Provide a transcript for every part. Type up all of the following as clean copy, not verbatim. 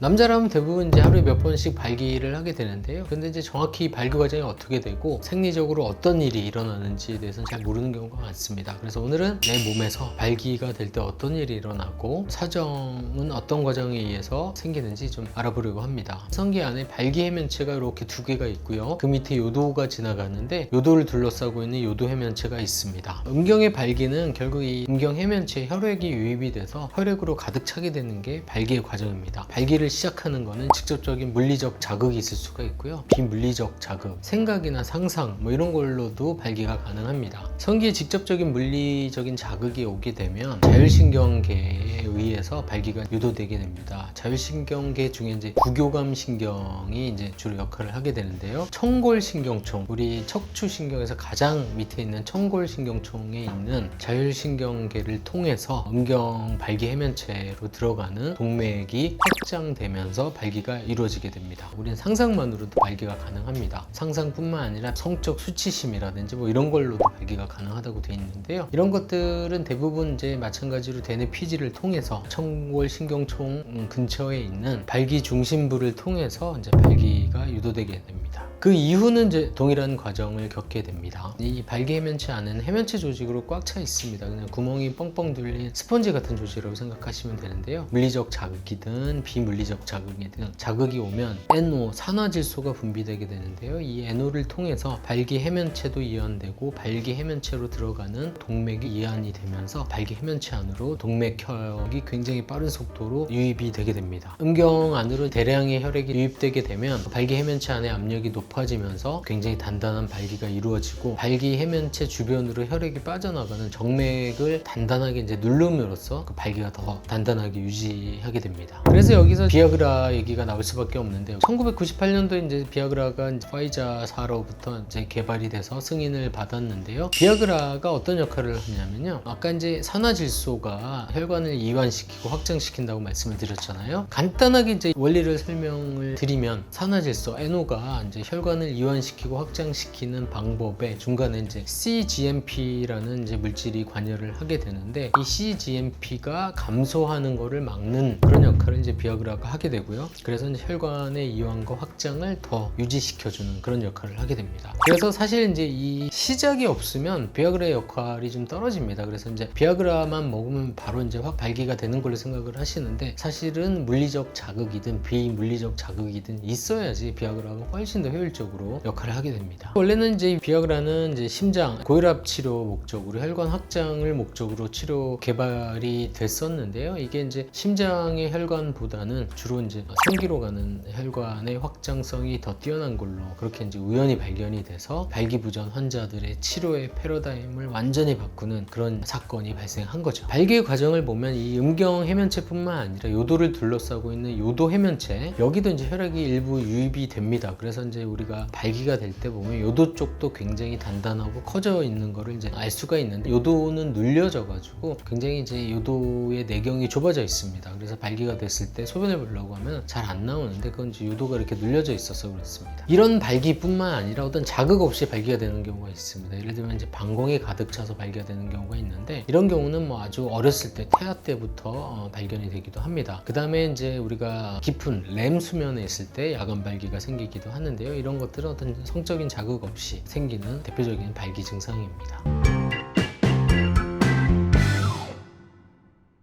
남자라면 대부분 이제 하루에 몇 번씩 발기를 하게 되는데요. 근데 이제 정확히 발기 과정이 어떻게 되고 생리적으로 어떤 일이 일어나는지에 대해서는 잘 모르는 경우가 많습니다. 그래서 오늘은 내 몸에서 발기가 될 때 어떤 일이 일어나고 사정은 어떤 과정에 의해서 생기는지 좀 알아보려고 합니다. 성기 안에 발기 해면체가 이렇게 두 개가 있고요. 그 밑에 요도가 지나가는데 요도를 둘러싸고 있는 요도 해면체가 있습니다. 음경의 발기는 결국 이 음경 해면체에 혈액이 유입이 돼서 혈액으로 가득 차게 되는 게 발기의 과정입니다. 발기를 시작하는 거는 직접적인 물리적 자극이 있을 수가 있고요. 비물리적 자극, 생각이나 상상 뭐 이런 걸로도 발기가 가능합니다. 성기에 직접적인 물리적인 자극이 오게 되면 자율신경계에 의해서 발기가 유도되게 됩니다. 자율신경계 중에 이제 부교감 신경이 이제 주로 역할을 하게 되는데요. 청골신경총, 우리 척추신경에서 가장 밑에 있는 청골신경총에 있는 자율신경계를 통해서 음경 발기 해면체로 들어가는 동맥이 확장되면서 발기가 이루어지게 됩니다. 우리는 상상만으로도 발기가 가능합니다. 상상뿐만 아니라 성적 수치심이라든지 뭐 이런 걸로도 발기가 가능하다고 되어 있는데요. 이런 것들은 대부분 이제 마찬가지로 대뇌 피지를 통해서 청골신경총 근처에 있는 발기 중심부를 통해서 이제 발기가 유도되게 됩니다. 그 이후는 이제 동일한 과정을 겪게 됩니다. 이 발기 해면체 안에는 해면체 조직으로 꽉 차 있습니다. 그냥 구멍이 뻥뻥 뚫린 스펀지 같은 조직이라고 생각하시면 되는데요. 물리적 자극이든 비물리적 자극이든 자극이 오면 NO, 산화질소가 분비되게 되는데요. 이 NO를 통해서 발기 해면체도 이완되고 발기 해면체로 들어가는 동맥이 이완이 되면서 발기 해면체 안으로 동맥혈이 굉장히 빠른 속도로 유입이 되게 됩니다. 음경 안으로 대량의 혈액이 유입되게 되면 발기 해면체 안에 압력이 높아지면서 굉장히 단단한 발기가 이루어지고 발기 해면체 주변으로 혈액이 빠져나가는 정맥을 단단하게 이제 누름으로써 그 발기가 더 단단하게 유지하게 됩니다. 그래서 여기서 비아그라 얘기가 나올 수밖에 없는데요. 1998년도에 이제 비아그라가 이제 화이자사로부터 이제 개발이 돼서 승인을 받았는데요. 비아그라가 어떤 역할을 하냐면요. 아까 이제 산화질소가 혈관을 이완시키고 확장시킨다고 말씀을 드렸잖아요. 간단하게 이제 원리를 설명을 드리면 산화질소 NO가 이제 혈관을 이완시키고 확장시키는 방법에 중간에 이제 cGMP라는 이제 물질이 관여를 하게 되는데 이 cGMP가 감소하는 거를 막는 그런 역할을 이제 비아그라가 하게 되고요. 그래서 이제 혈관의 이완과 확장을 더 유지시켜주는 그런 역할을 하게 됩니다. 그래서 사실 이제 이 시작이 없으면 비아그라의 역할이 좀 떨어집니다. 그래서 이제 비아그라만 먹으면 바로 이제 확 발기가 되는 걸로 생각을 하시는데 사실은 물리적 자극이든 비물리적 자극이든 있어야지 비아그라가 훨씬 더 효율적으로 역할을 하게 됩니다. 원래는 이제 비아그라는 이제 심장 고혈압 치료 목적으로 혈관 확장을 목적으로 치료 개발이 됐었는데요. 이게 이제 심장의 혈관보다는 주로 이제 성기로 가는 혈관의 확장성이 더 뛰어난 걸로 그렇게 이제 우연히 발견이 돼서 발기부전 환자들의 치료의 패러다임을 완전히 바꾸는 그런 사건이 발생한 거죠. 발기 과정을 보면 이 음경 해면체뿐만 아니라 요도를 둘러싸고 있는 요도 해면체 여기도 이제 혈액이 일부 유입이 됩니다. 그래서 이제 우리가 발기가 될 때 보면 요도 쪽도 굉장히 단단하고 커져 있는 거를 이제 알 수가 있는데 요도는 눌려져 가지고 굉장히 이제 요도의 내경이 좁아져 있습니다. 그래서 발기가 됐을 때 소변을 보려고 하면 잘 안 나오는데 그건 이제 요도가 이렇게 눌려져 있어서 그렇습니다. 이런 발기뿐만 아니라 어떤 자극 없이 발기가 되는 경우가 있습니다. 예를 들면 이제 방광이 가득 차서 발기가 되는 경우가 있는데 이런 경우는 뭐 아주 어렸을 때 태아 때부터 발견이 되기도 합니다. 그 다음에 이제 우리가 깊은 렘 수면에 있을 때 야간 발기가 생기기도 하는데요. 이런 것들은 어떤 성적인 자극 없이 생기는 대표적인 발기 증상입니다.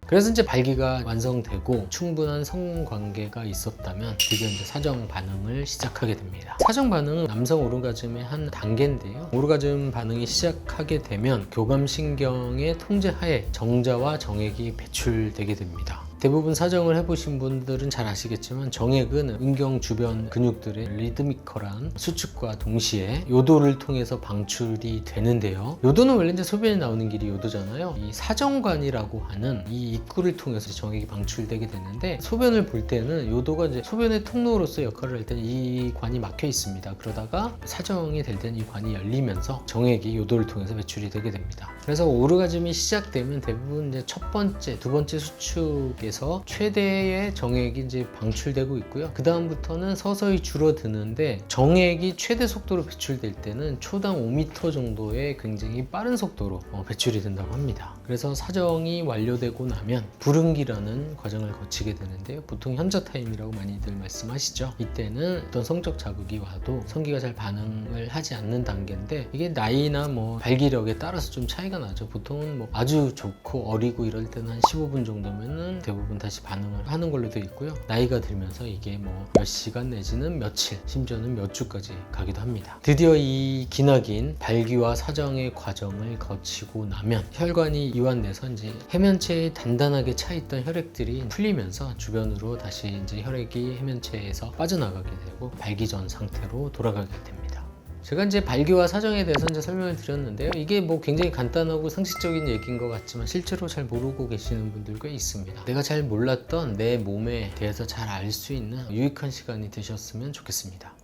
그래서 이제 발기가 완성되고 충분한 성관계가 있었다면 드디어 이제 사정 반응을 시작하게 됩니다. 사정 반응은 남성 오르가즘의 한 단계인데요. 오르가즘 반응이 시작하게 되면 교감신경의 통제하에 정자와 정액이 배출되게 됩니다. 대부분 사정을 해보신 분들은 잘 아시겠지만 정액은 음경 주변 근육들의 리드미컬한 수축과 동시에 요도를 통해서 방출이 되는데요. 요도는 원래 이제 소변이 나오는 길이 요도잖아요. 이 사정관이라고 하는 이 입구를 통해서 정액이 방출되게 되는데 소변을 볼 때는 요도가 이제 소변의 통로로서 역할을 할 때는 이 관이 막혀 있습니다. 그러다가 사정이 될 때는 이 관이 열리면서 정액이 요도를 통해서 배출이 되게 됩니다. 그래서 오르가즘이 시작되면 대부분 이제 첫 번째, 두 번째 수축에서 해서 최대의 정액이 이제 방출되고 있고요. 그 다음부터는 서서히 줄어드는데 정액이 최대 속도로 배출될 때는 초당 5m 정도의 굉장히 빠른 속도로 배출이 된다고 합니다. 그래서 사정이 완료되고 나면 불응기라는 과정을 거치게 되는데요. 보통 현저 타임이라고 많이들 말씀하시죠. 이때는 어떤 성적 자극이 와도 성기가 잘 반응을 하지 않는 단계인데 이게 나이나 뭐 발기력에 따라서 좀 차이가 나죠. 보통은 뭐 아주 좋고 어리고 이럴 때는 한 15분 정도면은 대부분 다시 반응을 하는 걸로 되어 있고요. 나이가 들면서 이게 뭐 몇 시간 내지는 며칠, 심지어는 몇 주까지 가기도 합니다. 드디어 이 기나긴 발기와 사정의 과정을 거치고 나면 혈관이 이완돼서 이제 해면체에 단단하게 차 있던 혈액들이 풀리면서 주변으로 다시 이제 혈액이 해면체에서 빠져나가게 되고 발기 전 상태로 돌아가게 됩니다. 제가 이제 발기와 사정에 대해서 이제 설명을 드렸는데요. 이게 뭐 굉장히 간단하고 상식적인 얘기인 것 같지만 실제로 잘 모르고 계시는 분들 꽤 있습니다. 내가 잘 몰랐던 내 몸에 대해서 잘 알 수 있는 유익한 시간이 되셨으면 좋겠습니다.